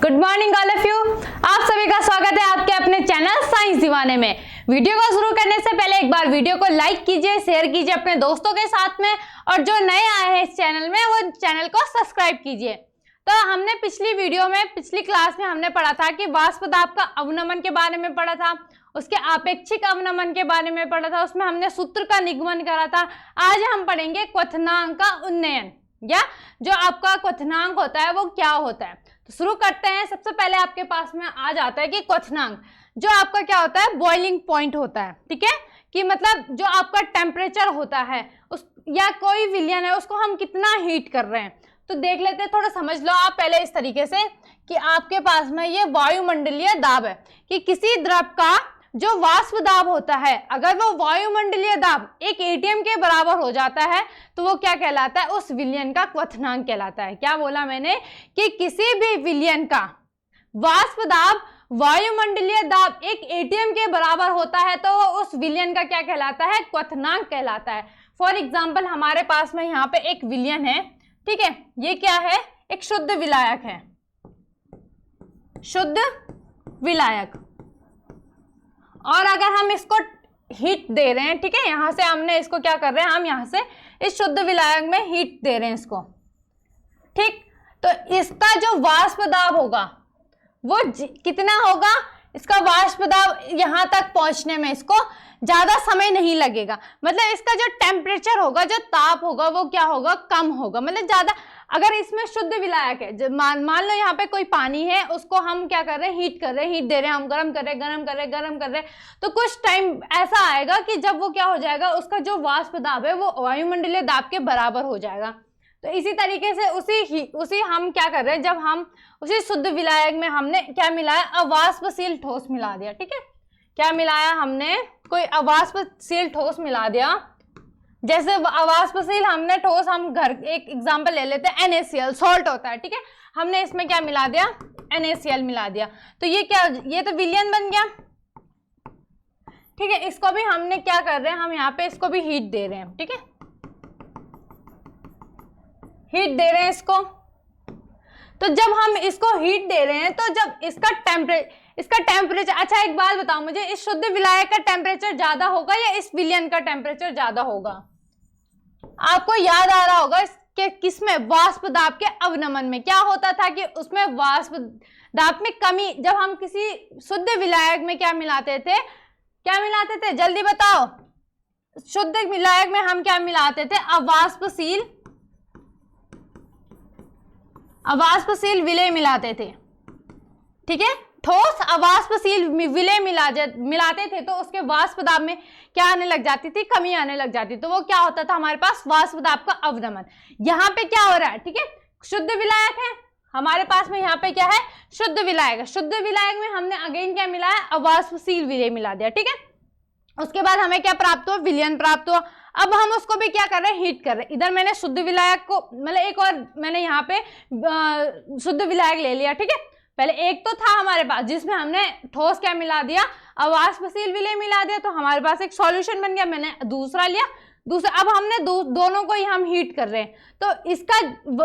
Good morning all of you. आप सभी का स्वागत है आपके अपने चैनल साइंस दीवाने में। वीडियो को शुरू करने से पहले एक बार वीडियो को लाइक कीजिए, शेयर कीजिए अपने दोस्तों के साथ में, और जो नए आए हैं इस चैनल में वो चैनल को सब्सक्राइब कीजिए। तो हमने पिछली क्लास में हमने पढ़ा था कि वाष्प दाब का अवनमन के बारे में पढ़ा था, उसके आपेक्षिक अवनमन के बारे में पढ़ा था, उसमें हमने सूत्र का निगमन करा था। आज हम पढ़ेंगे क्वथनांक का उन्नयन, या जो आपका क्वथनांक होता है वो क्या होता है। तो शुरू करते हैं। सबसे पहले आपके पास में आ जाता है कि क्वथनांक जो आपका क्या होता है, बॉइलिंग पॉइंट होता है। ठीक है, कि मतलब जो आपका टेम्परेचर होता है उस या कोई विलयन है उसको हम कितना हीट कर रहे हैं। तो देख लेते हैं, थोड़ा समझ लो आप पहले इस तरीके से कि आपके पास में ये वायुमंडलीय दाब है कि किसी द्रव का जो वाष्प दाब होता है, अगर वो वायुमंडलीय दाब एक एटीएम के बराबर हो जाता है तो वो क्या कहलाता है, उस विलयन का क्वथनांक कहलाता है। क्या बोला मैंने कि किसी भी विलयन का वाष्प दाब वायुमंडलीय दाब एक एटीएम के बराबर होता है तो वो उस विलयन का क्या कहलाता है, क्वथनांक कहलाता है। फॉर एग्जाम्पल हमारे पास में यहाँ पे एक विलयन है, ठीक है, ये क्या है, एक शुद्ध विलायक है, शुद्ध विलायक। और अगर हम इसको हीट दे रहे हैं, ठीक है, यहां से हमने इसको क्या कर रहे हैं, हम यहां से इस शुद्ध विलायक में हीट दे रहे हैं इसको, ठीक। तो इसका जो वाष्प दाब होगा वो कितना होगा, इसका वाष्प दाब यहां तक पहुंचने में इसको ज्यादा समय नहीं लगेगा। मतलब इसका जो टेम्परेचर होगा, जो ताप होगा वो क्या होगा, कम होगा। मतलब ज्यादा, अगर इसमें शुद्ध विलायक है, मान लो यहाँ पे कोई पानी है, उसको हम क्या कर रहे हैं, हीट कर रहे हैं, हीट दे रहे हैं, हम गर्म कर रहे हैं, तो कुछ टाइम ऐसा आएगा कि जब वो क्या हो जाएगा, उसका जो वाष्प दाब है वो वायुमंडलीय दाब के बराबर हो जाएगा। तो इसी तरीके से उसी हम क्या कर रहे हैं, जब हम उसी शुद्ध विलायक में हमने क्या मिलाया, अवाष्पशील ठोस मिला दिया। ठीक है, क्या मिलाया हमने, कोई अवाष्पशील ठोस मिला दिया। जैसे अवाष्पशील हमने ठोस, हम घर एक एग्जांपल ले लेते हैं, NaCl सॉल्ट होता है, ठीक है, हमने इसमें क्या मिला दिया, NaCl मिला दिया। तो ये क्या, ये तो विलयन बन गया। ठीक है, इसको भी हमने क्या कर रहे हैं, हम यहाँ पे इसको भी हीट दे रहे हैं। ठीक है, हीट दे रहे हैं इसको। तो जब हम इसको हीट दे रहे हैं तो जब इसका टेम्परेचर, अच्छा एक बात बताओ मुझे, इस शुद्ध विलायक का टेम्परेचर ज्यादा होगा या इस विलयन का टेम्परेचर ज्यादा होगा। आपको याद आ रहा होगा कि किसमें, वाष्प दाब के अवनमन में क्या होता था कि उसमें वाष्प दाब में कमी, जब हम किसी शुद्ध विलायक में क्या मिलाते थे, जल्दी बताओ। शुद्ध विलायक में हम क्या मिलाते थे, अवाष्पशील विलय मिलाते थे। ठीक है, ठोस अवाष्पशील विलय मिलाते थे तो उसके वाष्प दाब में क्या आने लग जाती थी, कमी आने लग जाती। तो वो क्या होता था, हमारे पास वाष्प दाब का अवनमन। यहाँ पे क्या हो रहा है, ठीक है, शुद्ध विलायक है हमारे पास में, यहाँ पे क्या है, शुद्ध विलायक है। शुद्ध विलायक में हमने अगेन क्या मिलाया, अवाष्पशील विलय मिला दिया। ठीक है, उसके बाद हमें क्या प्राप्त हुआ, विलयन प्राप्त हुआ। अब हम उसको भी क्या कर रहे हैं, हीट कर रहे हैं। इधर मैंने शुद्ध विलायक को, मतलब एक और मैंने यहाँ पे शुद्ध विलायक ले लिया। ठीक है, पहले एक तो था हमारे पास जिसमें हमने ठोस क्या मिला दिया, अवाष्पशील विलय मिला दिया, तो हमारे पास एक सॉल्यूशन बन गया। मैंने दूसरा लिया, अब हमने दोनों को ही हम हीट कर रहे हैं। तो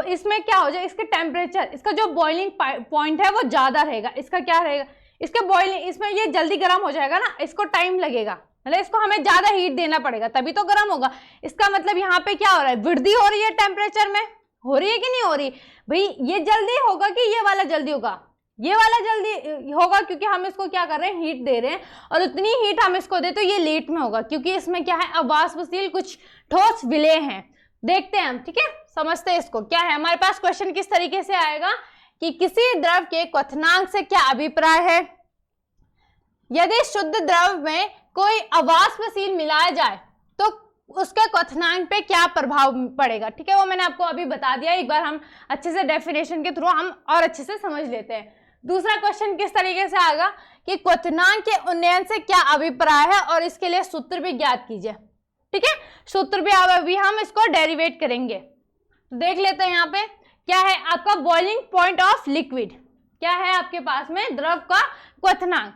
इसमें क्या हो जाए, इसके टेम्परेचर, इसका जो बॉइलिंग पॉइंट है वो ज्यादा रहेगा। इसका क्या रहेगा, इसके बॉइलिंग, इसमें ये जल्दी गर्म हो जाएगा ना, इसको टाइम लगेगा, मतलब इसको हमें ज्यादा हीट देना पड़ेगा तभी तो गर्म होगा। इसका मतलब यहाँ पे क्या हो रहा है, वृद्धि हो रही है टेम्परेचर में, हो रही है कि नहीं हो रही भाई। ये जल्दी होगा कि ये वाला जल्दी होगा, ये वाला जल्दी होगा क्योंकि हम इसको क्या कर रहे हैं, हीट दे रहे हैं, और उतनी हीट हम इसको दे तो ये लेट में होगा क्योंकि इसमें क्या है, अवाष्पशील कुछ ठोस विलय हैं। देखते हैं हम, ठीक है, समझते हैं इसको क्या है। हमारे पास क्वेश्चन किस तरीके से आएगा कि किसी द्रव के क्वथनांक से क्या अभिप्राय है। यदि शुद्ध द्रव में कोई अवाष्पशील मिलाया जाए तो उसके क्वथनांक पे क्या प्रभाव पड़ेगा। ठीक है, वो मैंने आपको अभी बता दिया। एक बार हम अच्छे से डेफिनेशन के थ्रू हम और अच्छे से समझ लेते हैं। दूसरा क्वेश्चन किस तरीके से आएगा कि क्वथनांक के उन्नयन से क्या अभिप्राय है, और इसके लिए सूत्र भी ज्ञात कीजिए। ठीक है, सूत्र भी अभी हम इसको डेरिवेट करेंगे। तो देख लेते हैं यहाँ पे क्या है आपका बॉइलिंग पॉइंट ऑफ लिक्विड, क्या है आपके पास में द्रव का क्वथनांक।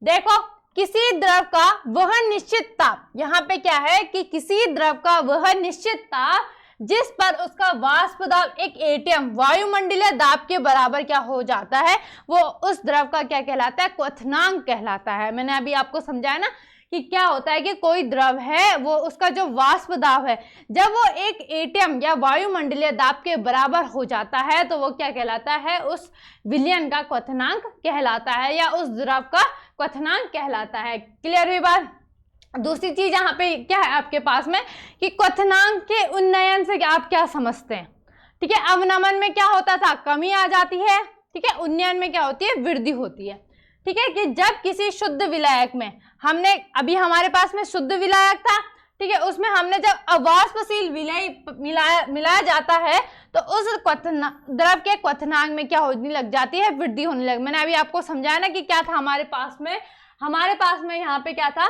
देखो, किसी द्रव का वह निश्चित ताप, यहाँ पे क्या है कि किसी द्रव का वह निश्चित ताप जिस पर उसका वाष्प दाब एक एटीएम वायुमंडलीय दाब के बराबर क्या हो जाता है, वो उस द्रव का क्या कहलाता है, क्वथनांक कहलाता है। मैंने अभी आपको समझाया ना कि क्या होता है कि कोई द्रव है, वो उसका जो वाष्प दाब है जब वो एक एटीएम या वायुमंडलीय दाब के बराबर हो जाता है तो वो क्या कहलाता है, उस विलयन का क्वथनांक कहलाता है या उस द्रव का क्वथनांक कहलाता है। क्लियर हुई बात। दूसरी चीज यहाँ पे क्या है आपके पास में कि क्वथनांक के उन्नयन से आप क्या समझते हैं, ठीक है। अवनमन में क्या होता था, कमी आ जाती है, ठीक है। उन्नयन में क्या होती है, वृद्धि होती है, ठीक है। कि जब किसी शुद्ध विलायक में हमने, अभी हमारे पास में शुद्ध विलायक था, ठीक है, उसमें हमने जब अवाष्पशील विलय मिलाया जाता है तो उस द्रव के क्वथनांक में क्या होने लग जाती है, वृद्धि होने लग। मैंने अभी आपको समझाया ना कि क्या था हमारे पास में यहाँ पे क्या था,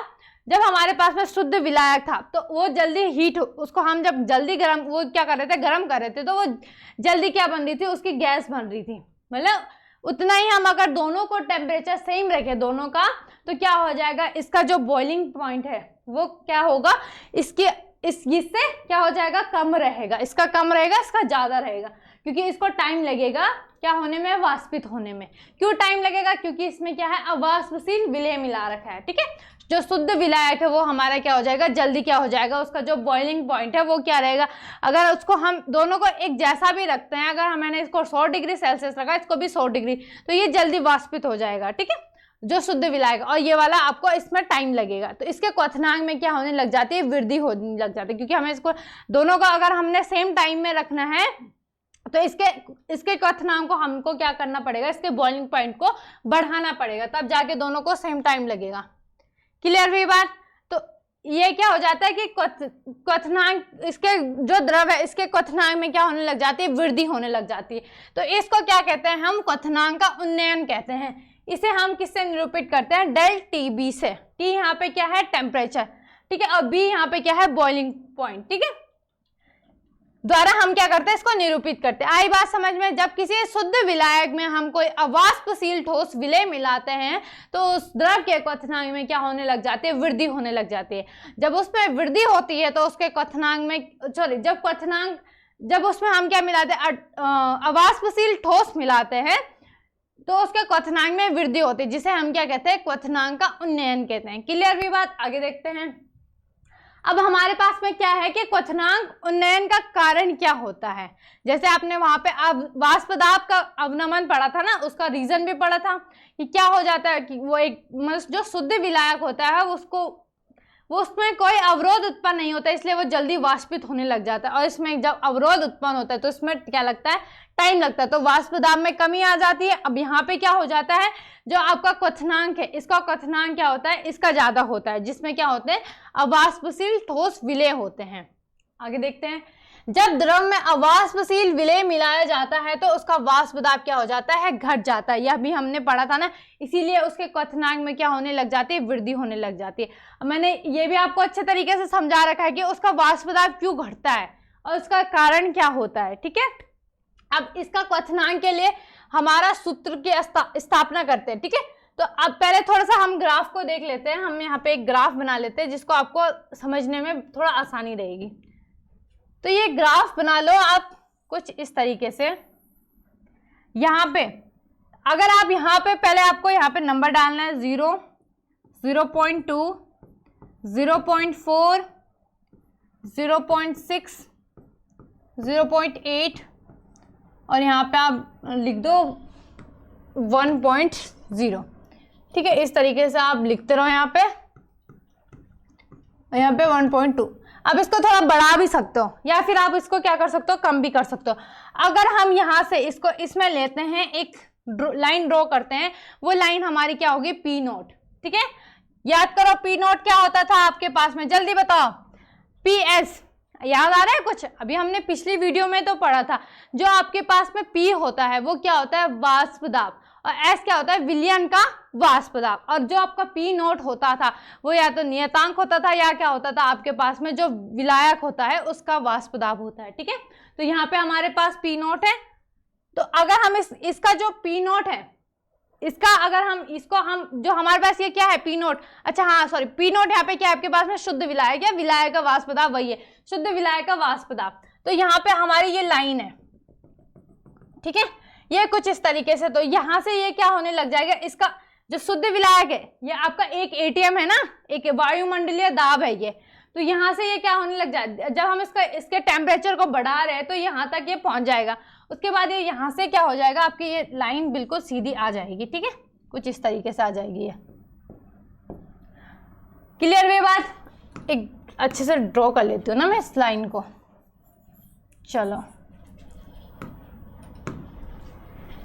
जब हमारे पास में शुद्ध विलायक था तो वो जल्दी हीट, उसको हम जब जल्दी गर्म, वो क्या कर रहे थे, गर्म कर रहे थे, तो वो जल्दी क्या बन रही थी, उसकी गैस बन रही थी। मतलब उतना ही हम अगर दोनों को टेम्परेचर सेम रखें दोनों का, तो क्या हो जाएगा, इसका जो बॉइलिंग पॉइंट है वो क्या होगा, इससे क्या हो जाएगा, कम रहेगा, इसका कम रहेगा, इसका ज्यादा रहेगा, क्योंकि इसको टाइम लगेगा क्या होने में, वाष्पित होने में। क्यों टाइम लगेगा, क्योंकि इसमें क्या है, अवाष्पशील विलय मिला रखा है, ठीक है। जो शुद्ध विलायक है वो हमारा क्या हो जाएगा, जल्दी क्या हो जाएगा, उसका जो बॉइलिंग पॉइंट है वो क्या रहेगा, अगर उसको हम दोनों को एक जैसा भी रखते हैं, अगर मैंने इसको 100 डिग्री सेल्सियस रखा, इसको भी 100 डिग्री, तो ये जल्दी वाष्पित हो जाएगा, ठीक है, जो शुद्ध विलायक। और ये वाला आपको इसमें टाइम लगेगा, तो इसके क्वथनांक में क्या होने लग जाती है, वृद्धि होने लग जाती है, क्योंकि हमें इसको दोनों का अगर हमने सेम टाइम में रखना है तो इसके क्वथनांक को हमको क्या करना पड़ेगा, इसके बॉइलिंग पॉइंट को बढ़ाना पड़ेगा, तब जाके दोनों को सेम टाइम लगेगा। क्लियर हुई बात। तो ये क्या हो जाता है कि क्वथनांक, इसके जो द्रव है इसके क्वथनांक में क्या होने लग जाती है, वृद्धि होने लग जाती है। तो इसको क्या कहते हैं, हम क्वथनांक का उन्नयन कहते हैं। इसे हम किससे निरूपित करते हैं, डेल टी बी से। टी यहाँ पे क्या है, टेम्परेचर, ठीक है, और बी यहाँ पे क्या है, बॉइलिंग पॉइंट, ठीक है, द्वारा हम क्या करते हैं, इसको निरूपित करते हैं। आई बात समझ में। जब किसी शुद्ध विलायक में हम कोई अवाष्पशील ठोस विलय मिलाते हैं तो उस द्रव के क्वथनांक में क्या होने लग जाती है, वृद्धि होने लग जाती है। जब उसमें वृद्धि होती है तो उसके क्वथनांक में, जब उसमें हम क्या मिलाते हैं, अवाष्पशील ठोस मिलाते हैं तो उसके क्वथनांक में वृद्धि होती है, जिसे हम क्या कहते हैं, क्वथनांक का उन्नयन कहते हैं। क्लियर हुई बात। आगे देखते हैं। अब हमारे पास में क्या है कि क्वथनांक उन्नयन का कारण क्या होता है। जैसे आपने वहां पे वाष्प दाब का अवनमन पढ़ा था ना, उसका रीजन भी पढ़ा था कि क्या हो जाता है कि वो एक जो शुद्ध विलायक होता है वो उसमें कोई अवरोध उत्पन्न नहीं होता, इसलिए वो जल्दी वाष्पित होने लग जाता है। और इसमें जब अवरोध उत्पन्न होता है तो इसमें क्या लगता है, टाइम लगता है, तो वाष्प दाब में कमी आ जाती है। अब यहाँ पे क्या हो जाता है, जो आपका क्वथनांक है, इसका क्वथनांक क्या होता है, इसका ज्यादा होता है, जिसमें क्या होते हैं, अवाष्पशील ठोस विलय होते हैं। आगे देखते हैं। जब द्रव में अवाष्पशील विलय मिलाया जाता है तो उसका वाष्प दाब क्या हो जाता है, घट जाता है। यह भी हमने पढ़ा था ना, इसीलिए उसके क्वथनांक में क्या होने लग जाती है, वृद्धि होने लग जाती है। मैंने ये भी आपको अच्छे तरीके से समझा रखा है कि उसका वाष्प दाब क्यों घटता है और उसका कारण क्या होता है, ठीक है। अब इसका क्वथनांक के लिए हमारा सूत्र की स्थापना करते हैं, ठीक है। तो अब पहले थोड़ा सा हम ग्राफ को देख लेते हैं। हम यहाँ पे एक ग्राफ बना लेते हैं जिसको आपको समझने में थोड़ा आसानी रहेगी। तो ये ग्राफ बना लो आप कुछ इस तरीके से। यहाँ पे अगर आप यहाँ पे पहले आपको यहाँ पे नंबर डालना है 0, 0.2, 0.4, 0.6, 0.8 और यहाँ पे आप लिख दो 1.0, ठीक है। इस तरीके से आप लिखते रहो यहाँ पे, यहाँ पे 1.2। अब इसको थोड़ा बढ़ा भी सकते हो या फिर आप इसको क्या कर सकते हो, कम भी कर सकते हो। अगर हम यहाँ से इसको इसमें लेते हैं, एक लाइन ड्रॉ करते हैं, वो लाइन हमारी क्या होगी, पी नोट, ठीक है। याद करो पी नोट क्या होता था आपके पास में, जल्दी बताओ। पी एस याद आ रहा है कुछ, अभी हमने पिछली वीडियो में तो पढ़ा था। जो आपके पास में पी होता है वो क्या होता है, वाष्प दाब, और एस क्या होता है, विलयन का वाष्प दाब। और जो आपका पी नोट होता था वो या तो नियतांक होता था या क्या होता था, आपके पास में जो विलायक होता है उसका वाष्प दाब होता है, ठीक है। तो यहाँ पे हमारे पास पी नोट है। तो अगर हम इसका जो पी नोट है, इसका अगर हम जो हमारे पास ये क्या है, पी नोट, अच्छा हाँ सॉरी, पी नोट यहाँ पे क्या है आपके पास में, शुद्ध विलायक या विलायक का वाष्प दाब, वही है शुद्ध विलायक का वाष्प दाब। तो यहाँ पे हमारी ये लाइन है, ठीक है, ये कुछ इस तरीके से। तो यहाँ से ये क्या होने लग जाएगा, इसका जो शुद्ध विलायक है ये आपका एक एटीएम है ना, एक वायुमंडलीय दाब है ये, तो यहाँ से ये क्या होने लग जाए, जब हम इसके टेम्परेचर को बढ़ा रहे हैं तो यहाँ तक ये पहुँच जाएगा। उसके बाद ये यहाँ से क्या हो जाएगा, आपकी ये लाइन बिल्कुल सीधी आ जाएगी, ठीक है, कुछ इस तरीके से आ जाएगी ये। क्लियर हुई बात? एक अच्छे से ड्रॉ कर लेती हूँ ना मैं इस लाइन को। चलो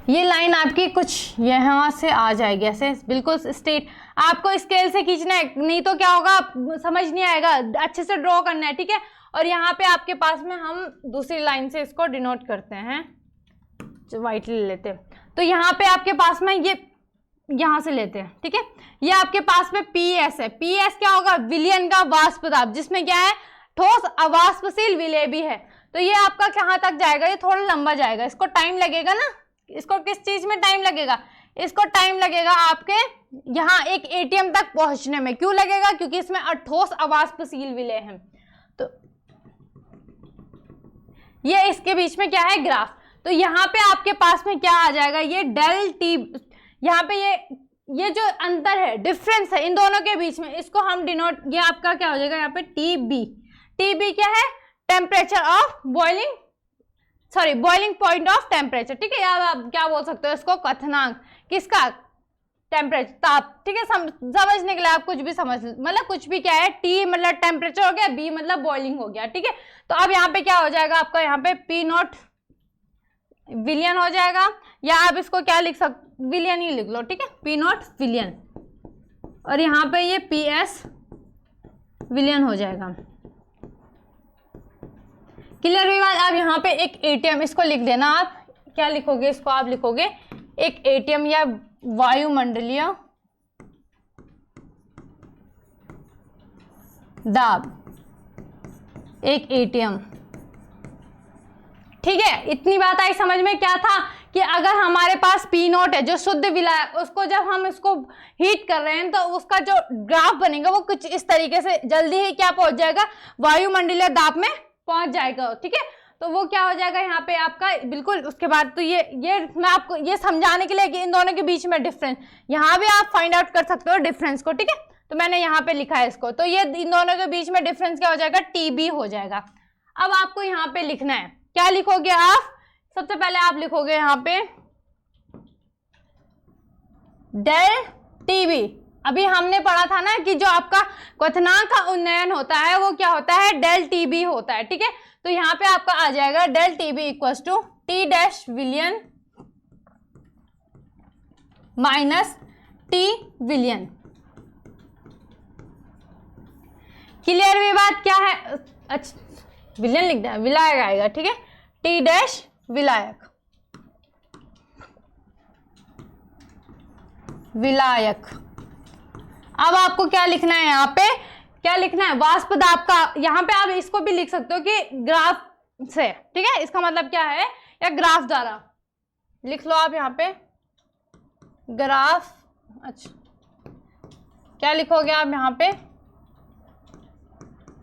ये लाइन आपकी कुछ यहाँ से आ जाएगी ऐसे बिल्कुल स्ट्रेट। आपको स्केल से खींचना है, नहीं तो क्या होगा समझ नहीं आएगा, अच्छे से ड्रॉ करना है, ठीक है। और यहाँ पे आपके पास में हम दूसरी लाइन से इसको डिनोट करते हैं, वाइट ले लेते हैं। तो यहाँ पे आपके पास में ये यहाँ से लेते हैं, ठीक है, ये आपके पास में पीएस है। पीएस क्या होगा, विलयन का वाष्प दाब, जिसमें क्या है ठोस अवाष्पशील विलेय भी है। तो ये आपका कहाँ तक जाएगा, ये थोड़ा लंबा जाएगा, इसको टाइम लगेगा ना। इसको किस चीज में टाइम लगेगा, इसको टाइम लगेगा आपके यहाँ एक एटीएम तक पहुंचने में। क्यों लगेगा, क्योंकि इसमें ठोस अवाष्पशील विलेय है। तो ये इसके बीच में क्या है, ग्राफ। तो यहाँ पे आपके पास में क्या आ जाएगा, ये डेल टी, यहाँ पे ये जो अंतर है, डिफरेंस है इन दोनों के बीच में, इसको हम डिनोट, ये आपका क्या हो जाएगा यहाँ पे टी बी। टी बी क्या है, temperature of boiling, sorry boiling point of temperature, ठीक है, या आप क्या बोल सकते हो इसको, क्वथनांक किसका, टेम्परेचर, ताप, ठीक है। समझने के लिए आप कुछ भी समझ, मतलब कुछ भी क्या है, टी मतलब टेम्परेचर हो गया, बी मतलब बॉइलिंग हो गया, ठीक है। तो अब यहाँ पे क्या हो जाएगा आपका, यहाँ पे पी नॉट विलियन हो जाएगा, या आप इसको क्या लिख सकते, विलियन ही लिख लो, ठीक है, पी नॉट विलियन, और यहाँ पे ये पी एस विलियन हो जाएगा। क्लियर हुई बात? आप यहाँ पे एक एटीएम, इसको लिख देना, आप क्या लिखोगे इसको, आप लिखोगे एक एटीएम या वायुमंडलीय दाब, एक एटीएम, ठीक है। इतनी बात आई समझ में? क्या था कि अगर हमारे पास पी नोट है जो शुद्ध विलायक, उसको जब हम इसको हीट कर रहे हैं तो उसका जो ग्राफ बनेगा वो कुछ इस तरीके से जल्दी ही क्या पहुंच जाएगा, वायुमंडलीय दाब में पहुंच जाएगा, ठीक है। तो वो क्या हो जाएगा यहाँ पे आपका बिल्कुल। उसके बाद तो ये मैं आपको ये समझाने के लिए कि इन दोनों के बीच में डिफरेंस, यहाँ भी आप फाइंड आउट कर सकते हो डिफरेंस को, ठीक है। तो मैंने यहाँ पे लिखा है इसको, तो ये इन दोनों के बीच में डिफरेंस क्या हो जाएगा, टीबी हो जाएगा। अब आपको यहाँ पे लिखना है, क्या लिखोगे आप, सबसे पहले आप लिखोगे यहाँ पे डेल टीबी। अभी हमने पढ़ा था ना कि जो आपका क्वथनांक का उन्नयन होता है वो क्या होता है, डेल टीबी होता है, ठीक है। तो यहाँ पे आपका आ जाएगा del TB equal to T dash विलियन माइनस टी विलियन। क्लियर हुई बात? क्या है, अच्छा विलियन लिख दिया, विलायक आएगा, ठीक है, टी डैश विलायक, विलायक। अब आपको क्या लिखना है, यहाँ पे क्या लिखना है, वाष्प दाब का। यहाँ पे आप इसको भी लिख सकते हो कि ग्राफ से, ठीक है, इसका मतलब क्या है, या ग्राफ द्वारा लिख लो आप यहाँ पे ग्राफ। अच्छा क्या लिखोगे आप यहाँ पे,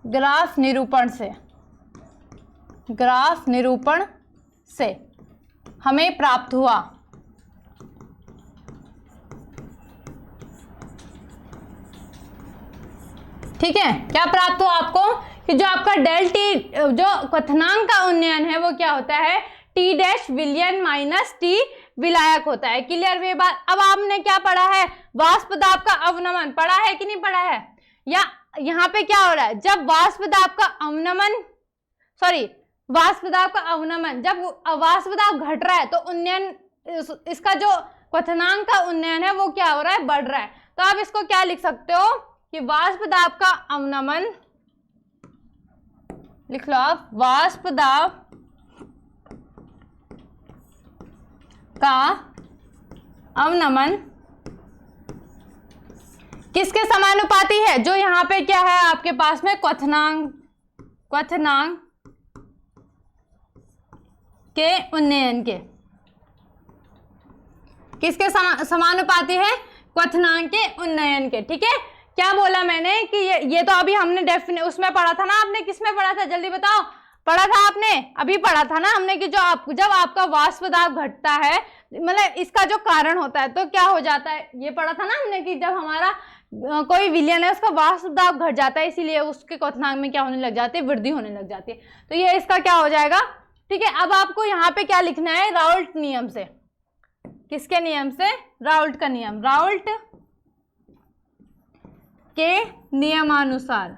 ग्राफ निरूपण से, ग्राफ निरूपण से हमें प्राप्त हुआ ठीक है, क्या प्राप्त हुआ आपको कि जो आपका डेल टी, जो क्वथनांक का उन्नयन है वो क्या होता है, टी डैश विलियन माइनस टी विलायक होता है। क्लियर हुई बात? अब आपने क्या पढ़ा है, वाष्प दाब का अवनमन पढ़ा है कि नहीं पढ़ा है, या यहाँ पे क्या हो रहा है, जब वाष्प दाब का अवनमन, सॉरी वाष्प दाब का अवनमन, जब वाष्प दाब घट रहा है तो उन्नयन, इसका जो क्वथनांक का उन्नयन है वो क्या हो रहा है, बढ़ रहा है। तो आप इसको क्या लिख सकते हो कि वाष्प दाब का अवनमन, लिख लो आप, वाष्प दाब का अवनमन किसके समानुपाती है, जो यहाँ पे क्या है आपके पास में क्वथनांक के उन्नयन के, किसके समानुपाती है, क्वथनांक के उन्नयन के, ठीक है। क्या बोला मैंने कि ये तो अभी हमने उसमें पढ़ा था ना, आपने किस में पढ़ा था जल्दी बताओ, पढ़ा था आपने, अभी पढ़ा था ना हमने कि जब आपका वाष्प दाब घटता है, मतलब इसका जो कारण होता है तो क्या हो जाता है, ये पढ़ा था ना हमने कि जब हमारा कोई विलयन है उसका वाष्प दाब घट जाता है, इसीलिए उसके क्वथनांक में क्या होने लग जाती है, वृद्धि होने लग जाती है। तो ये इसका क्या हो जाएगा, ठीक है। अब आपको यहाँ पे क्या लिखना है, राउल्ट नियम से, किसके नियम से, राउल्ट का नियम, राउल्ट के नियमानुसार,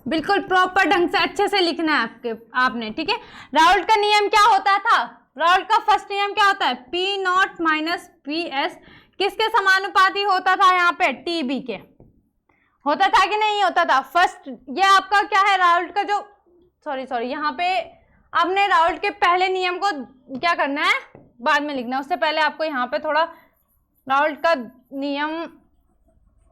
बिल्कुल प्रॉपर ढंग से अच्छे से लिखना है आपने, ठीक है। राउल्ट का नियम क्या होता था, राउल्ट का फर्स्ट नियम क्या होता है, P not minus P S किसके समानुपाती होता था, यहाँ पे टी बी के होता था कि नहीं होता था। फर्स्ट ये आपका क्या है, राउल्ट का जो सॉरी यहाँ पे आपने राउल्ट के पहले नियम को क्या करना है, बाद में लिखना है, उससे पहले आपको यहाँ पे थोड़ा राउल्ट का नियम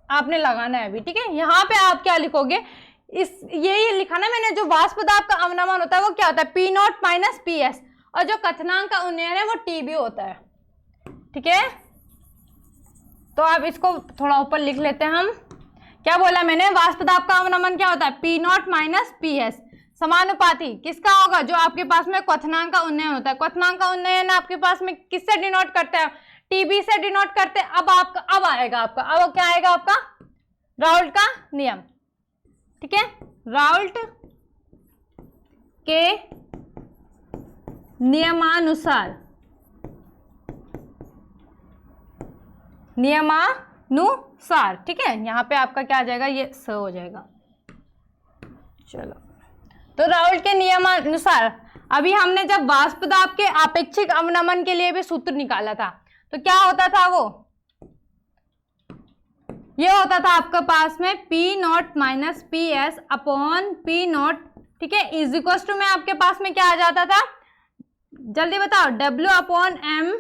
आपने लगाना है अभी, ठीक है। यहाँ पे आप क्या लिखोगे, इस यही लिखा ना मैंने, जो वाष्प दाब का अवनमन होता है वो क्या होता है, P not minus P S, और जो क्वथनांक का उन्नयन है वो टी बी होता है, ठीक है। तो आप इसको थोड़ा ऊपर लिख लेते हैं हम, क्या बोला मैंने, वाष्प दाब का अवनमन क्या होता है, P not minus P S समानुपाती किसका होगा, जो आपके पास में क्वथनांक का उन्नयन होता है। क्वथनांक का उन्नयन आपके पास में किससे डिनोट करते हैं, टीबी से डिनोट करते हैं। अब आएगा आपका, अब क्या आएगा आपका, राउल्ट का नियम, ठीक है। राउल्ट के नियमानुसार, ठीक है। यहाँ पे आपका क्या आ जाएगा, ये स हो जाएगा। चलो, तो राउल्ट के नियमानुसार अभी हमने जब वाष्प दाब के आपेक्षिक अवनमन के लिए भी सूत्र निकाला था, तो क्या होता था वो, ये होता था आपके पास में P not minus P S upon P not, ठीक है, इज इक्वल टू में आपके पास में क्या आ जाता था, जल्दी बताओ, W upon M,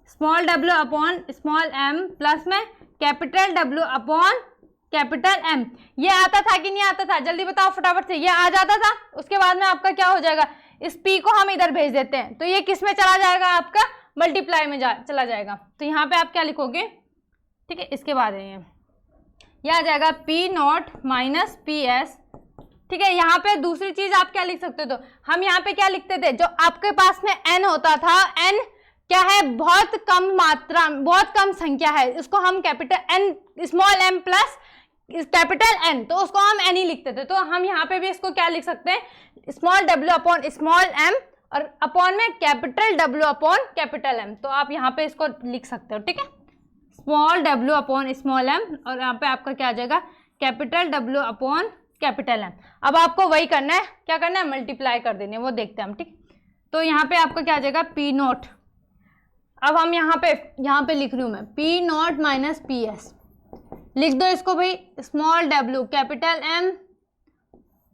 small W upon small M plus में capital W upon capital M. ये आता था कि नहीं आता था, जल्दी बताओ फटाफट से, ये आ जाता था। उसके बाद में आपका क्या हो जाएगा, इस पी को हम इधर भेज देते हैं, तो ये किस में चला जाएगा, आपका मल्टीप्लाई में चला जाएगा। तो यहाँ पे आप क्या लिखोगे, ठीक है, इसके बाद ये आ जाएगा P not minus P S, ठीक है। यहाँ पे दूसरी चीज आप क्या लिख सकते हो, तो हम यहाँ पे क्या लिखते थे, जो आपके पास में एन होता था, एन क्या है, बहुत कम मात्रा, बहुत कम संख्या है, इसको हम capital N small M plus capital N, तो उसको हम एन ही लिखते थे। तो हम यहाँ पे भी इसको क्या लिख सकते हैं, small W upon small M और अपॉन में capital W upon capital M, तो आप यहाँ पे इसको लिख सकते हो, ठीक है, small W upon small M, और यहाँ पे आपका क्या आ जाएगा, capital W upon capital M. अब आपको वही करना है, क्या करना है, मल्टीप्लाई कर देनी है, वो देखते हैं हम, ठीक। तो यहाँ पे आपका क्या आ जाएगा, पी नॉट, अब हम यहाँ पे लिख रही हूँ मैं, P not minus P S, लिख दो इसको भाई, स्मॉल डब्ल्यू कैपिटल एम,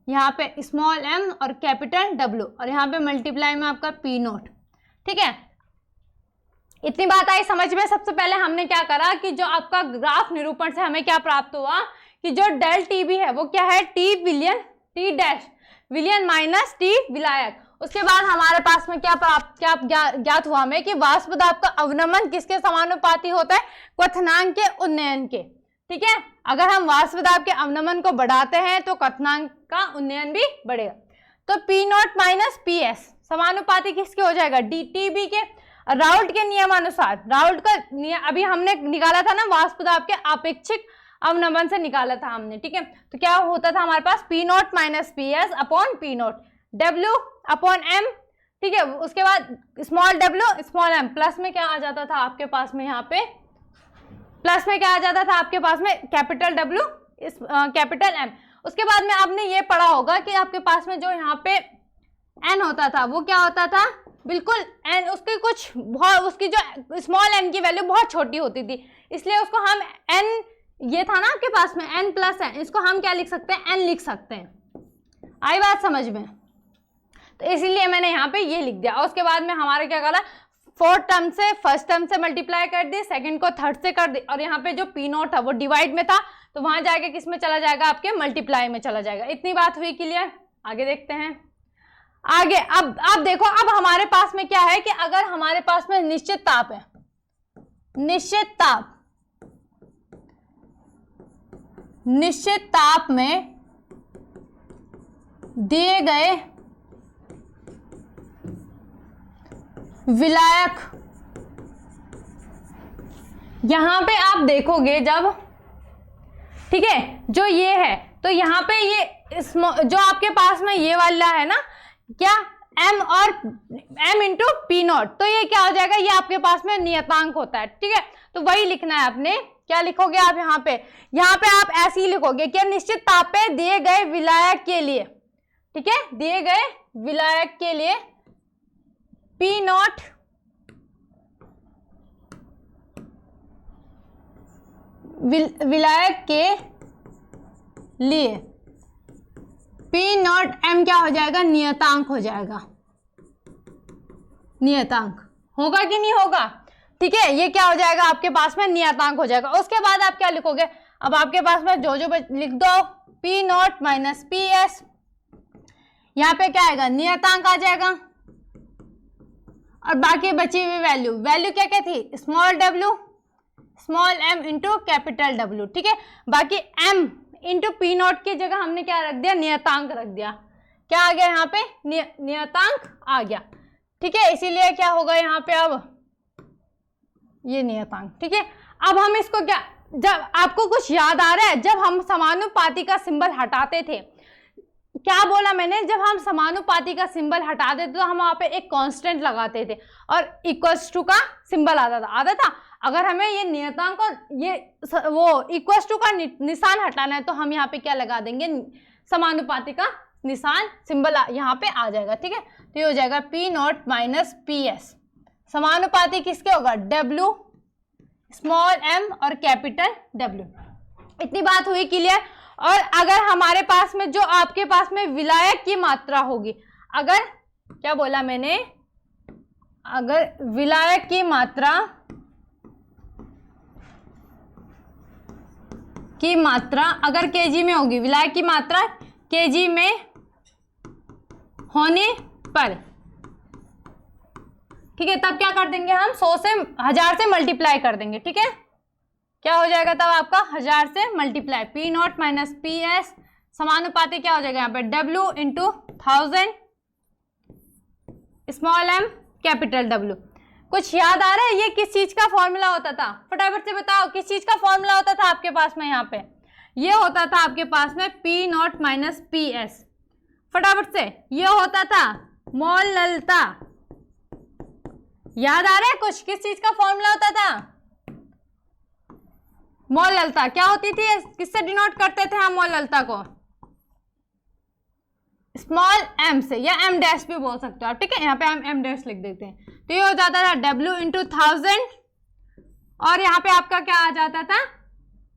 यहाँ पे स्मॉल एम और कैपिटल डब्ल्यू, और यहाँ पे मल्टीप्लाई में आपका पी नॉट, ठीक है। इतनी बात आई समझ में। सबसे पहले हमने क्या करा कि जो आपका ग्राफ निरूपण से हमें क्या प्राप्त हुआ कि जो डेल टी बी है वो क्या है, टी विलयन, टी डैश विलयन माइनस टी विलायक। उसके बाद हमारे पास में क्या ज्ञात हुआ हमें कि वाष्प दाब का अवनमन किसके समानुपाती होता है, क्वथनांक के उन्नयन के, ठीक है। अगर हम वाष्प दाब के अवनमन को बढ़ाते हैं तो क्वथनांक का उन्नयन भी बढ़ेगा। तो P not minus P S समानुपाती किसके हो जाएगा, डी टी बी के। राउल्ट के नियमानुसार, राउल्ट का अभी हमने निकाला था ना, वाष्प दाब के आपेक्षिक अवनमन से निकाला था हमने, ठीक है। तो क्या होता था हमारे पास, P not minus P S upon P naught, W upon M, ठीक है। उसके बाद small W small M, plus में क्या आ जाता था आपके पास में, यहाँ पे प्लस में क्या आ जाता था आपके पास में, कैपिटल डब्ल्यू कैपिटल एम। उसके बाद में आपने ये पढ़ा होगा कि आपके पास में जो यहाँ पे एन होता था वो क्या होता था, बिल्कुल एन, उसकी कुछ बहुत, उसकी जो स्मॉल एन की वैल्यू बहुत छोटी होती थी, इसलिए उसको हम एन, ये था ना आपके पास में एन प्लस एन, इसको हम क्या लिख सकते हैं, एन लिख सकते हैं। आई बात समझ में, तो इसीलिए मैंने यहाँ पे ये लिख दिया। और उसके बाद में हमारे क्या करा, फोर्थ टर्म से फर्स्ट टर्म से मल्टीप्लाई कर दी, सेकंड को थर्ड से कर दी, और यहाँ पे जो पी नॉट था वो डिवाइड में था, तो वहां जाके किस में चला जाएगा, आपके मल्टीप्लाई में चला जाएगा। इतनी बात हुई क्लियर। आगे देखते हैं, आगे अब देखो, अब हमारे पास में क्या है कि अगर हमारे पास में निश्चित ताप है, निश्चित ताप में दिए गए विलायक, यहां पे आप देखोगे जब, ठीक है, जो ये है तो यहाँ पे ये जो आपके पास में ये वाला है ना, क्या m और m इंटू पी नॉट, तो ये क्या हो जाएगा, ये आपके पास में नियतांक होता है, ठीक है। तो वही लिखना है आपने, क्या लिखोगे आप यहाँ पे आप ऐसे ही लिखोगे कि निश्चित ताप पे दिए गए विलायक के लिए, ठीक है, दिए गए विलायक के लिए पी नॉट विलायक के लिए पी नॉट एम क्या हो जाएगा, नियतांक हो जाएगा, नियतांक होगा कि नहीं होगा, ठीक है, ये क्या हो जाएगा आपके पास में नियतांक हो जाएगा। उसके बाद आप क्या लिखोगे, अब आपके पास में जो लिख दो P not minus P S, यहाँ पे क्या आएगा, नियतांक आ जाएगा, और बाकी बची हुई वैल्यू क्या क्या थी, small w small m into capital W, ठीक है। बाकी m इंटू पी नॉट की जगह हमने क्या रख दिया, नियतांक रख दिया, क्या आ गया यहाँ पे, नियतांक आ गया, ठीक है। इसीलिए क्या होगा यहाँ पे, अब ये नियतांक, ठीक है। अब हम इसको क्या, जब आपको कुछ याद आ रहा है, जब हम समानुपाती का सिंबल हटाते थे, क्या बोला मैंने, जब हम समानुपाती का सिंबल हटाते थे तो हम वहां पे एक कांस्टेंट लगाते थे और इक्वल्स टू का सिंबल आता था। अगर हमें ये नियतांक और ये वो इक्वल्स टू का निशान हटाना है तो हम यहाँ पे क्या लगा देंगे, समानुपाती का निशान सिंबल यहाँ पे आ जाएगा, ठीक है। तो ये हो जाएगा P not minus P S, समानुपाती किसके होगा, W स्मॉल m और कैपिटल W। इतनी बात हुई क्लियर। और अगर हमारे पास में जो आपके पास में विलायक की मात्रा होगी, अगर क्या बोला मैंने, अगर विलायक की मात्रा अगर केजी में होगी, विलायक की मात्रा केजी में होने पर, ठीक है, तब क्या कर देंगे हम, 100 से 1000 से मल्टीप्लाई कर देंगे, ठीक है। क्या हो जाएगा तब आपका 1000 से multiply, P not minus P S, समानुपाती क्या हो जाएगा यहाँ पे, W into 1000 small m capital W। कुछ याद आ रहा है, ये किस चीज का फॉर्मूला होता था, फटाफट से बताओ, किस चीज का फॉर्मूला होता था आपके पास में, यहाँ पे ये होता था आपके पास में P not minus P S, फटाफट से, ये होता था मोललता, याद आ रहा है कुछ, किस चीज का फॉर्मूला होता था, मोललता क्या होती थी, किससे डिनोट करते थे हम मोललता को, स्मॉल m से, या m डैश भी बोल सकते हो आप, ठीक है, यहाँ पे हम m डैश लिख देते हैं। तो ये हो जाता था W इंटू 1000 और यहाँ पे आपका क्या आ जाता था,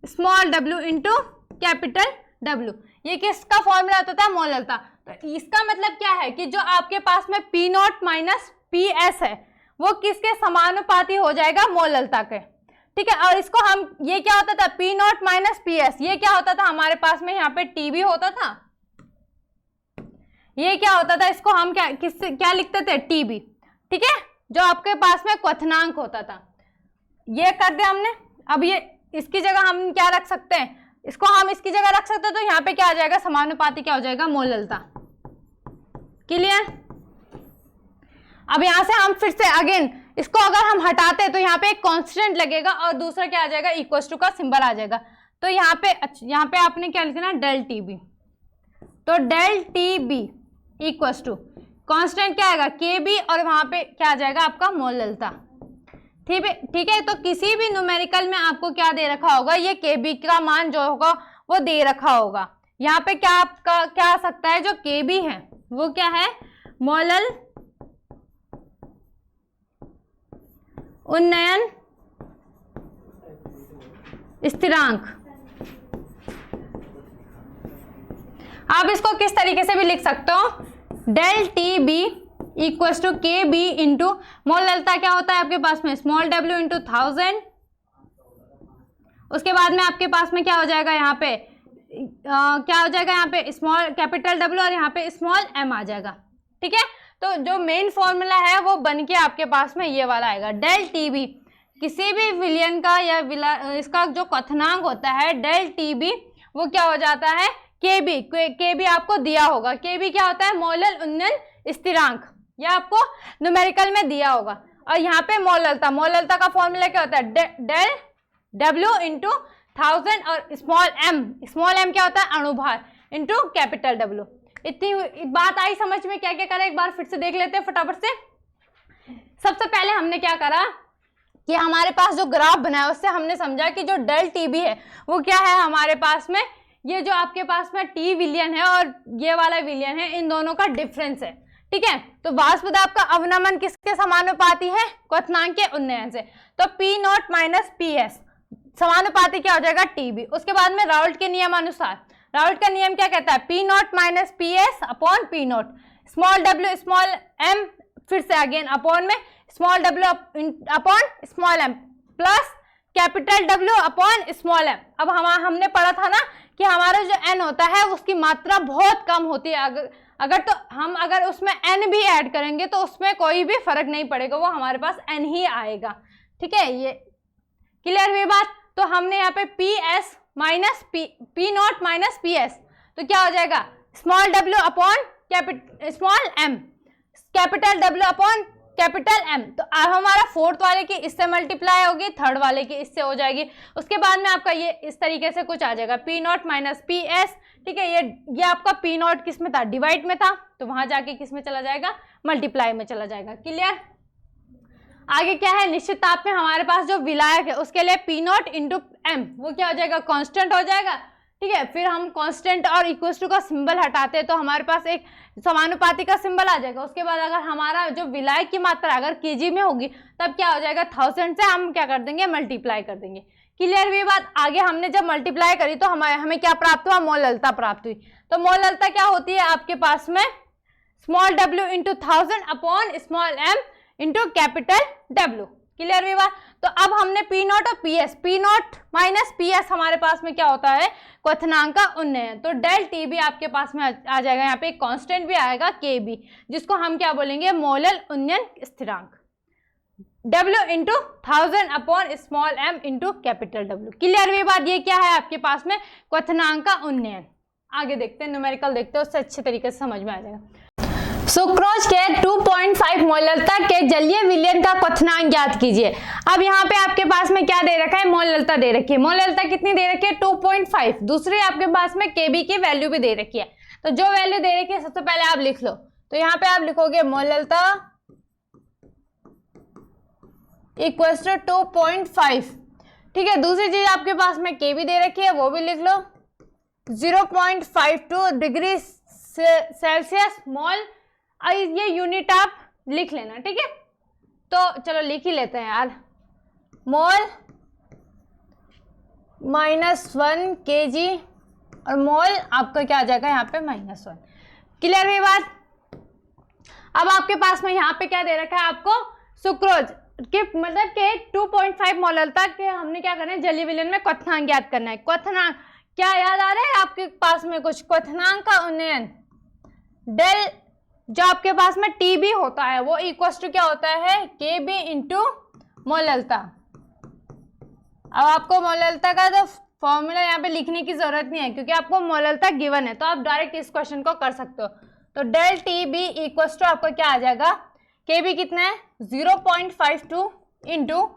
small w into capital W। ये किसका फॉर्मूला होता था, मोललता। तो इसका मतलब क्या है कि जो आपके पास में P not minus P S है वो किसके समानुपाती हो जाएगा, मोललता के, ठीक है। और इसको हम, ये क्या होता था, P not minus P S, ये क्या होता था हमारे पास में यहाँ पे टी भी होता था, ये क्या होता था, इसको हम क्या लिखते थे, टीबी, ठीक है, जो आपके पास में क्वथनांक होता था। ये कर दिया हमने। अब ये इसकी जगह हम क्या रख सकते हैं, इसको हम इसकी जगह रख सकते हैं, तो यहाँ पे क्या आ जाएगा, समानुपाती क्या हो जाएगा, मोललता। क्लियर। अब यहाँ से हम फिर से अगेन इसको अगर हम हटाते हैं तो यहाँ पे एक कांस्टेंट लगेगा और दूसरा क्या आ जाएगा, इक्वल्स टू का सिंबल आ जाएगा। तो यहाँ पे आपने क्या लिखना, डेल टीबी। तो del TB equals to constant क्या आएगा, के बी, और वहां पे क्या आ जाएगा आपका, मोललता। ठीक है। तो किसी भी न्यूमेरिकल में आपको क्या दे रखा होगा, ये के बी का मान जो होगा वो दे रखा होगा। यहाँ पे क्या आपका क्या आ सकता है, जो के बी है वो क्या है, मोलल उन्नयन स्थिरांक। आप इसको किस तरीके से भी लिख सकते हो, del T B equals to K B into मोललता क्या होता है आपके पास में, स्मॉल w इंटू 1000। उसके बाद में आपके पास में क्या हो जाएगा, यहाँ पे क्या हो जाएगा, यहाँ पे स्मॉल कैपिटल W और यहाँ पे स्मॉल m आ जाएगा। ठीक है। तो जो मेन फॉर्मूला है वो बन के आपके पास में ये वाला आएगा, डेल टी बी। किसी भी विलयन का या इसका जो क्वथनांक होता है डेल टी बी, वो क्या हो जाता है, के बी आपको दिया होगा। के बी क्या होता है? मोलल उन्नयन स्थिरांक, यह आपको न्यूमेरिकल में दिया होगा। और यहाँ पे मोललता, मोललता का फॉर्मूला क्या होता है? डेल डब्ल्यू इंटू 1000 और स्मॉल एम क्या होता है? अणुभार इंटू कैपिटल डब्ल्यू। इतनी बात आई समझ में? क्या क्या करा एक बार फिर से देख लेते हैं फटाफट से। सबसे पहले हमने क्या करा कि हमारे पास जो ग्राफ बना है उससे हमने समझा कि जो डेल टीबी है वो क्या है हमारे पास में, ये जो आपके पास में टी विलियन है और ये वाला विलियन है, इन दोनों का डिफरेंस है। ठीक है, तो वाष्प दाब का अवनमन किसके समानुपाती है? क्वथनांक के उन्नयन से। तो P not minus P S समानुपाती क्या हो जाएगा? टीबी। उसके बाद में राउल्ट के नियम अनुसार, राउल्ट का नियम क्या कहता है? P not minus P S upon P not, small W small M, फिर से अगेन अपॉन में small W upon small M plus capital W upon small M. अब हमने पढ़ा था ना कि हमारा जो एन होता है उसकी मात्रा बहुत कम होती है, अगर उसमें एन भी ऐड करेंगे तो उसमें कोई भी फर्क नहीं पड़ेगा, वो हमारे पास एन ही आएगा। ठीक है, ये क्लियर हुई बात। तो हमने यहाँ पे P S minus P not minus P S, तो क्या हो जाएगा? Small W upon small M, capital W upon capital M. तो अब हमारा फोर्थ वाले की इससे मल्टीप्लाई होगी, थर्ड वाले की इससे हो जाएगी। उसके बाद में आपका ये इस तरीके से कुछ आ जाएगा, P not minus P S. ठीक है, ये आपका पी नॉट किस में था? डिवाइड में था, तो वहां जाके किस में चला जाएगा? मल्टीप्लाई में चला जाएगा। क्लियर? आगे क्या है? निश्चित ताप में हमारे पास जो विलायक है उसके लिए पी नॉट इंटू एम, वो क्या हो जाएगा? कांस्टेंट हो जाएगा। ठीक है, फिर हम कांस्टेंट और इक्वल टू का सिंबल हटाते हैं तो हमारे पास एक समानुपाती का सिंबल आ जाएगा। उसके बाद अगर हमारा जो विलायक की मात्रा अगर केजी में होगी तब क्या हो जाएगा? 1000 से हम क्या कर देंगे? मल्टीप्लाई कर देंगे। क्लियर हुई बात? आगे हमने जब मल्टीप्लाई करी तो हमें क्या प्राप्त हुआ? मोललता प्राप्त हुई। तो मोललता क्या होती है आपके पास में? Small W into 1000 upon small M into capital W. Clear हुई बात? तो अब हमने पी नॉट और P S, P not minus P S हमारे पास में क्या होता है? क्वथनांक का उन्नयन। तो डेल टी बी आपके पास में आ जाएगा, यहाँ पे एक कांस्टेंट भी आएगा के बी, जिसको हम क्या बोलेंगे? मोलल उन्नयन स्थिरांक। W into 1000 upon small M into capital W. Clear हुई बात? ये क्या है आपके पास में? क्वथनांक का उन्नयन। आगे देखते हैं, न्यूमेरिकल देखते हैं, उससे अच्छे तरीके से समझ में आ जाएगा। सुक्रोज के 2.5 मोललता के जलीय विलयन का क्वथनांक ज्ञात कीजिए। अब यहाँ पे आपके पास में क्या दे रखा है? मोललता दे रखी है। मोललता कितनी दे रखी है? 2.5। दूसरी आपके पास में केबी की वैल्यू भी दे रखी है। तो जो वैल्यू दे रखी है सबसे पहले आप लिख लो। तो यहाँ पे आप लिखोगे मोललता इक्वल्स टू 2.5। ठीक है, दूसरी चीज आपके पास में केबी दे रखी है, वो भी लिख लो। 0.52 डिग्री सेल्सियस मोल। ये यूनिट आप लिख लेना। ठीक है, तो चलो लिख ही लेते हैं यार। मोल -1 kg और मोल आपका क्या आ जाएगा यहाँ पे? -1। क्लियर हुई बात? अब आपके पास में यहाँ पे क्या दे रखा है आपको? सुक्रोज के मतलब के 2.5 मोललता के हमने क्या करना है? जलीय विलयन में क्वथनांक ज्ञात करना है। क्वथनांक क्या याद आ रहा है आपके पास में? कुछ क्वथनांक का उन्नयन डेल जो आपके पास में टीबी होता है वो इक्वल टू क्या होता है? के बी इंटू मोललता। अब आपको मोललता का तो फॉर्मूला यहाँ पे लिखने की जरूरत नहीं है क्योंकि आपको मोललता गिवन है, तो आप डायरेक्ट इस क्वेश्चन को कर सकते हो। तो del T B equal to आपको क्या आ जाएगा? के बी कितना है? 0.52 इंटू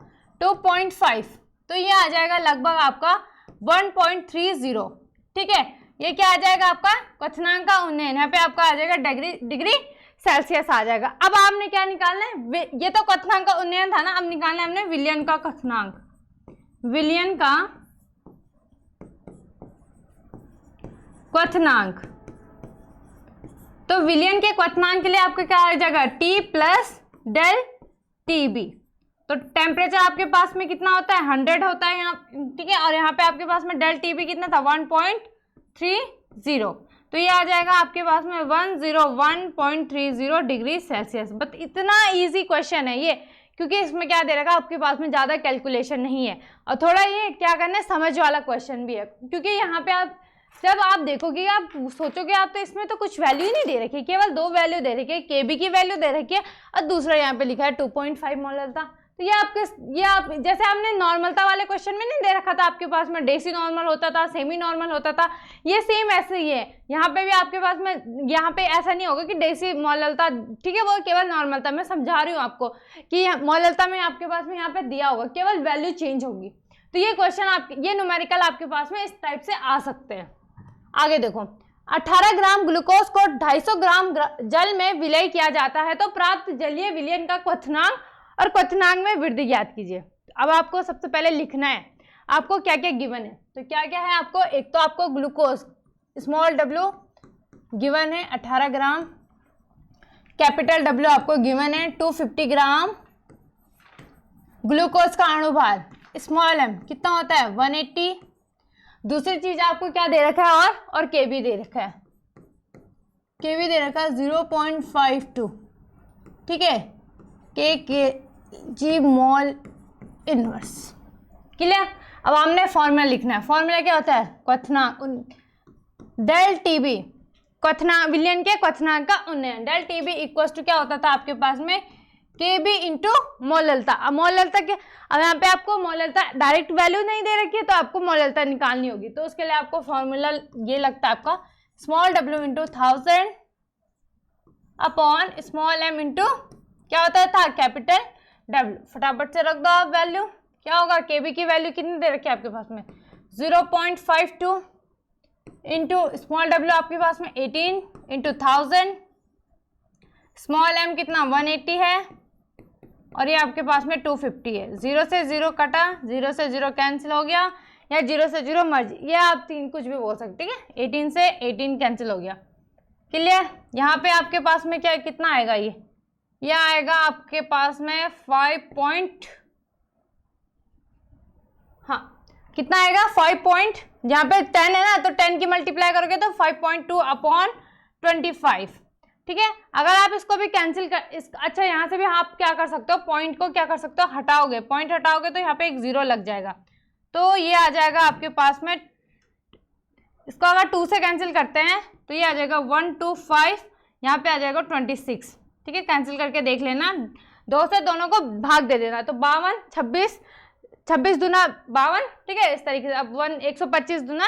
2.5, तो ये आ जाएगा लगभग आपका 1.30। ठीक है, ये क्या आ जाएगा आपका? क्वथनांक का उन्नयन। यहाँ पे आपका आ जाएगा डिग्री सेल्सियस आ जाएगा। अब आपने क्या निकालना है? ये तो क्वथनांक का उन्नयन था ना, अब निकालना है हमने विलयन का क्वथनांक। विलयन का क्वथनांक, तो विलयन के क्वथनांक के लिए आपका क्या आ जाएगा? T plus del T B. तो टेम्परेचर आपके पास में कितना होता है? 100 होता है यहाँ। ठीक है, और यहाँ पे आपके पास में डेल टी बी कितना था? 1.30। तो ये आ जाएगा आपके पास में 101.30 डिग्री सेल्सियस। बट इतना इजी क्वेश्चन है ये, क्योंकि इसमें क्या दे रखा है आपके पास में ज़्यादा कैलकुलेशन नहीं है और थोड़ा ये क्या करना है समझ वाला क्वेश्चन भी है। क्योंकि यहाँ पे आप जब आप देखोगे आप सोचोगे आप तो इसमें तो कुछ वैल्यू ही नहीं दे रखी है, केवल 2 वैल्यू दे रखी है, केबी की वैल्यू दे रखी है और दूसरा यहाँ पे लिखा है 2.5 मोललता। तो ये आप जैसे आपने नॉर्मलता वाले क्वेश्चन में नहीं दे रखा था आपके पास में डेसी नॉर्मल होता था, सेमी नॉर्मल होता था, ये सेम ऐसे ही है। यहाँ पे भी आपके पास में यहाँ पे ऐसा नहीं होगा कि डेसी मोललता, ठीक है, वो केवल नॉर्मलता। मैं समझा रही हूँ आपको कि मोललता में आपके पास में यहाँ पे दिया होगा, केवल वैल्यू चेंज होगी। तो ये क्वेश्चन आपके, ये न्यूमेरिकल आपके पास में इस टाइप से आ सकते हैं। आगे देखो, 18 ग्राम ग्लूकोज को 250 ग्राम जल में विलय किया जाता है तो प्राप्त जलीय विलयन का क्वथनांक और क्वथनांक में वृद्धि ज्ञात कीजिए। अब आपको सबसे पहले लिखना है आपको क्या क्या गिवन है। तो क्या क्या है आपको, एक तो आपको ग्लूकोज स्मॉल w गिवन है 18 ग्राम, कैपिटल W आपको गिवन है 250 ग्राम, ग्लूकोज का अणुभार स्मॉल m कितना होता है 180। दूसरी चीज आपको क्या दे रखा है और kb दे रखा है, kb दे रखा है 0.52, ठीक है, kg मोल इनवर्स। क्लियर। अब हमने फॉर्मूला लिखना है। फॉर्मूला क्या होता है, क्वथनांक डेल टीबी, क्वथनांक विलयन के क्वथनांक का उन्नयन। डेल टीबी इक्वल टू क्या होता था आपके पास में, kb इंटू मोललता। अब मोललता के, अब यहाँ पे आपको मोललता डायरेक्ट वैल्यू नहीं दे रखी है तो आपको मोललता निकालनी होगी। तो उसके लिए आपको फॉर्मूला ये लगता है आपका small w into 1000 upon small m into क्या होता था कैपिटल W। फटाफट से रख दो आप वैल्यू, क्या होगा, kb की वैल्यू कितनी दे रखी है आपके पास में 0.52 इंटू स्मॉल w आपके पास में 18 इंटू 1000, स्मॉल m कितना 180 है और ये आपके पास में 250 है। 0 से 0 कटा, 0 से 0 कैंसिल हो गया, या 0 से 0 मर्ज, ये आप तीन कुछ भी बोल सकते हैं। 18 से 18 कैंसिल हो गया। क्लियर। यहाँ पे आपके पास में क्या कितना आएगा, ये आएगा आपके पास में 5 कितना आएगा 5 यहाँ पे 10 है ना, तो 10 की मल्टीप्लाई करोगे तो 5.2 अपॉन 25, ठीक है। अगर आप इसको भी कैंसिल कर अच्छा यहाँ से भी आप क्या कर सकते हो, पॉइंट को क्या कर सकते हो, हटाओगे, पॉइंट हटाओगे तो यहाँ पे एक 0 लग जाएगा, तो ये आ जाएगा आपके पास में, इसको अगर 2 से कैंसिल करते हैं तो ये आ जाएगा 125, यहाँ पे आ जाएगा 26, ठीक है। कैंसिल करके देख लेना, 2 से दोनों को भाग दे देना, तो 52 26 दूना 52, ठीक है, इस तरीके से। अब 125 दूना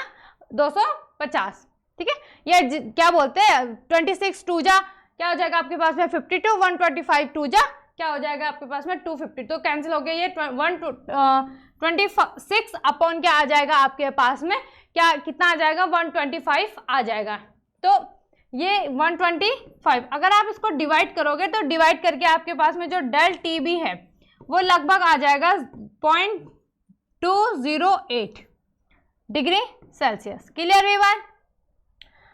250, ठीक है। ये क्या बोलते हैं 26 2 जा क्या हो जाएगा आपके पास में 52, 125 2 जा क्या हो जाएगा आपके पास में 250, तो कैंसिल हो गया। ये 126 अपॉन क्या आ जाएगा आपके पास में, क्या कितना आ जाएगा 125 आ जाएगा। तो ये 125, अगर आप इसको डिवाइड करोगे तो डिवाइड करके आपके पास में जो डेल टीबी है वो लगभग आ जाएगा 0.208 डिग्री सेल्सियस। क्लियर विवाद।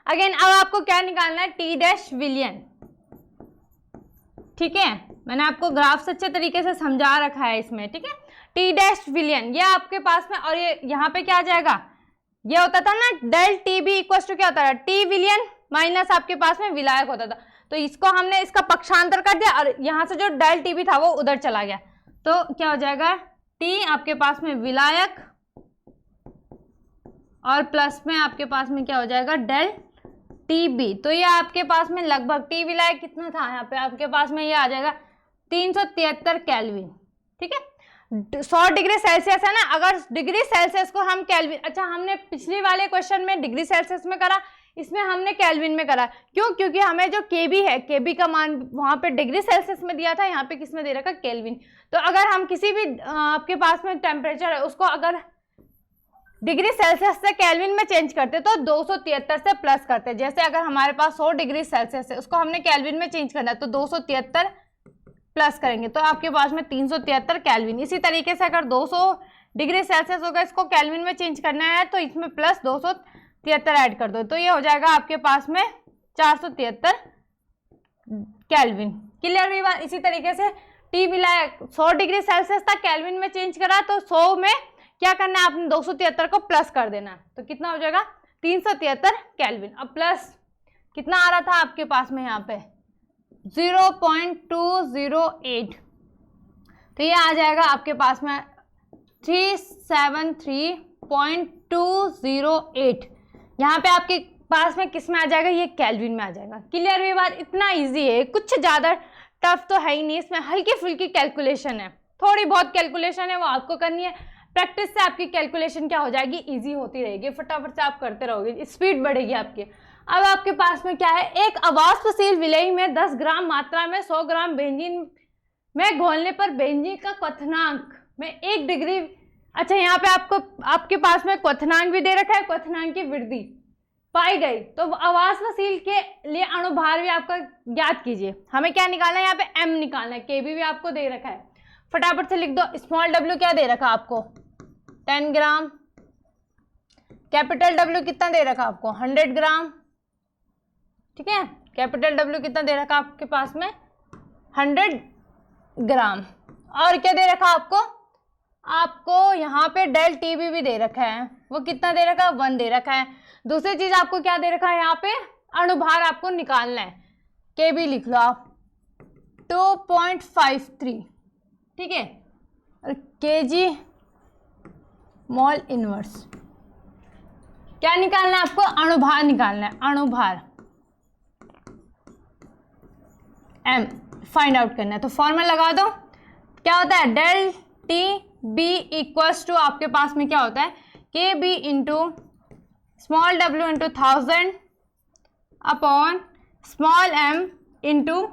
अगेन अब आपको क्या निकालना है, टी डैश विलियन, ठीक है। मैंने आपको ग्राफ से अच्छे तरीके से समझा रखा है इसमें, ठीक है। टी डैश विलियन ये आपके पास में, और ये यहाँ पे क्या आ जाएगा, ये होता था ना डेल टीबी इक्वल टू क्या होता था, टी विलियन माइनस आपके पास में विलायक होता था। तो इसको हमने इसका पक्षांतर कर दिया और यहाँ से जो डेल टीबी था वो उधर चला गया, तो क्या हो जाएगा टी आपके पास में विलायक और प्लस में आपके पास में क्या हो जाएगा डेल टीबी। तो ये आपके पास में लगभग टी विलायक कितना था यहाँ पे आपके पास में, ये आ जाएगा 373 केल्विन, ठीक है। 100 डिग्री सेल्सियस है ना, अगर डिग्री सेल्सियस को हम केल्विन, अच्छा हमने पिछले वाले क्वेश्चन में डिग्री सेल्सियस में करा, इसमें हमने केल्विन में करा, क्यों, क्योंकि हमें जो केबी है, केबी का मान वहाँ पे डिग्री सेल्सियस में दिया था, यहाँ पे किस में दे रखा केल्विन। तो अगर हम किसी भी आपके पास में टेम्परेचर है उसको अगर डिग्री सेल्सियस से केल्विन में चेंज करते तो 273 से प्लस करते। जैसे अगर हमारे पास 100 डिग्री सेल्सियस है उसको हमने केल्विन में चेंज करना है तो 273 प्लस करेंगे तो आपके पास में 373 केल्विन। इसी तरीके से अगर 200 डिग्री सेल्सियस होगा इसको केल्विन में चेंज करना है तो इसमें प्लस 273 ऐड कर दो, तो ये हो जाएगा आपके पास में 473 केल्विन। क्लियर हुई बात। इसी तरीके से टी विलायक 100 डिग्री सेल्सियस तक केल्विन में चेंज करा तो 100 में क्या करना है आपने 273 को प्लस कर देना, तो कितना हो जाएगा 373 केल्विन। अब प्लस कितना आ रहा था आपके पास में यहाँ पे 0.208, तो ये आ जाएगा आपके पास में 373.208। यहाँ पे आपके पास में किस में आ जाएगा, ये केल्विन में आ जाएगा। क्लियर हुई बात। इतना इजी है, कुछ ज़्यादा टफ तो है ही नहीं, इसमें हल्की फुल्की कैलकुलेशन है, थोड़ी बहुत कैलकुलेशन है वो आपको करनी है। प्रैक्टिस से आपकी कैलकुलेशन क्या हो जाएगी, इजी होती रहेगी, फटाफट से आप करते रहोगे, स्पीड बढ़ेगी आपकी। अब आपके पास में क्या है, एक अवास्पशील विलेय में 10 ग्राम मात्रा में 100 ग्राम बेंजीन में घोलने पर बेंजीन का क्वथनांक में 1 डिग्री। अच्छा, यहाँ पे आपके पास में क्वथनांक भी दे रखा है, क्वथनांक की वृद्धि पाई गई। तो अवास्पशील के लिए अणुभार भी आपका ज्ञात कीजिए। हमें क्या निकालना है, यहाँ पे m निकालना है, kb भी आपको दे रखा है, फटाफट से लिख दो। स्मॉल w क्या दे रखा आपको, 10 ग्राम। कैपिटल W कितना दे रखा आपको, 100 ग्राम। ठीक है, कैपिटल W कितना दे रखा आपके पास में, 100 ग्राम। और क्या दे रखा आपको यहाँ पे डेल TB भी दे रखा है, वो कितना दे रखा है, 1 दे रखा है। दूसरी चीज आपको क्या दे रखा है, यहाँ पे अणुभार आपको निकालना है, kb लिख लो आप 2.53, ठीक है, और kg मोल इनवर्स। क्या निकालना है आपको, अणुभार निकालना है, अणुभार m फाइंड आउट करना है। तो फॉर्मूला लगा दो, क्या होता है, डेल TB इक्वल्स टू आपके पास में क्या होता है, kb into small w into 1000 upon small m into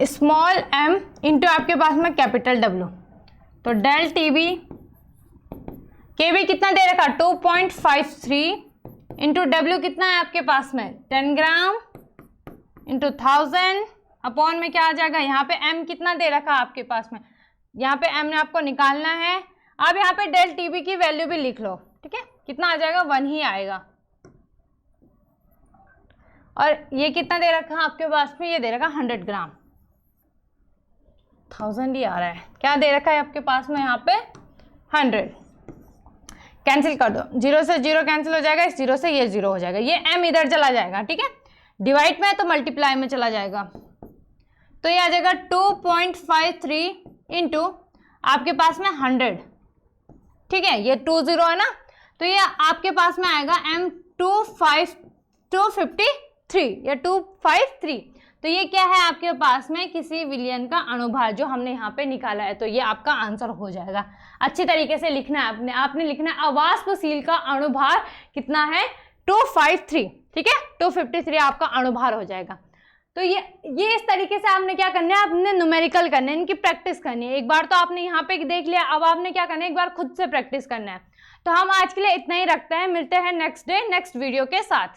small m into आपके पास में कैपिटल W। तो डेल TB, kb कितना दे रखा, 2.53 इंटू W कितना है आपके पास में, 10 ग्राम इंटू 1000 अपॉन में क्या आ जाएगा, यहाँ पे m कितना दे रखा आपके पास में, यहाँ पे m ने आपको निकालना है। अब यहाँ पे डेल TB की वैल्यू भी लिख लो, ठीक है, कितना आ जाएगा, 1 ही आएगा। और ये कितना दे रखा आपके पास में, ये दे रखा 100 ग्राम, 1000 ही आ रहा है, क्या दे रखा है आपके पास में यहाँ पे 100। कैंसिल कर दो, 0 से 0 कैंसिल हो जाएगा, इस 0 से ये 0 हो जाएगा, ये m इधर चला जाएगा, ठीक है, डिवाइड में है तो मल्टीप्लाई में चला जाएगा। तो ये आ जाएगा 2.53 इंटू आपके पास में 100, ठीक है, ये 20 है ना, तो ये आपके पास में आएगा m 253, ये 253। तो ये क्या है आपके पास में, किसी विलयन का अणुभार जो हमने यहाँ पे निकाला है, तो ये आपका आंसर हो जाएगा। अच्छी तरीके से लिखना है आपने लिखना है अवास्पशील का अणुभार कितना है, 253, ठीक है, 253 आपका अणुभार हो जाएगा। तो ये इस तरीके से आपने क्या करना है, आपने न्यूमेरिकल करना है, इनकी प्रैक्टिस करनी है। एक बार तो आपने यहाँ पे देख लिया, अब आपने क्या करना है, एक बार खुद से प्रैक्टिस करना है। तो हम आज के लिए इतना ही रखते हैं, मिलते हैं नेक्स्ट डे नेक्स्ट वीडियो के साथ।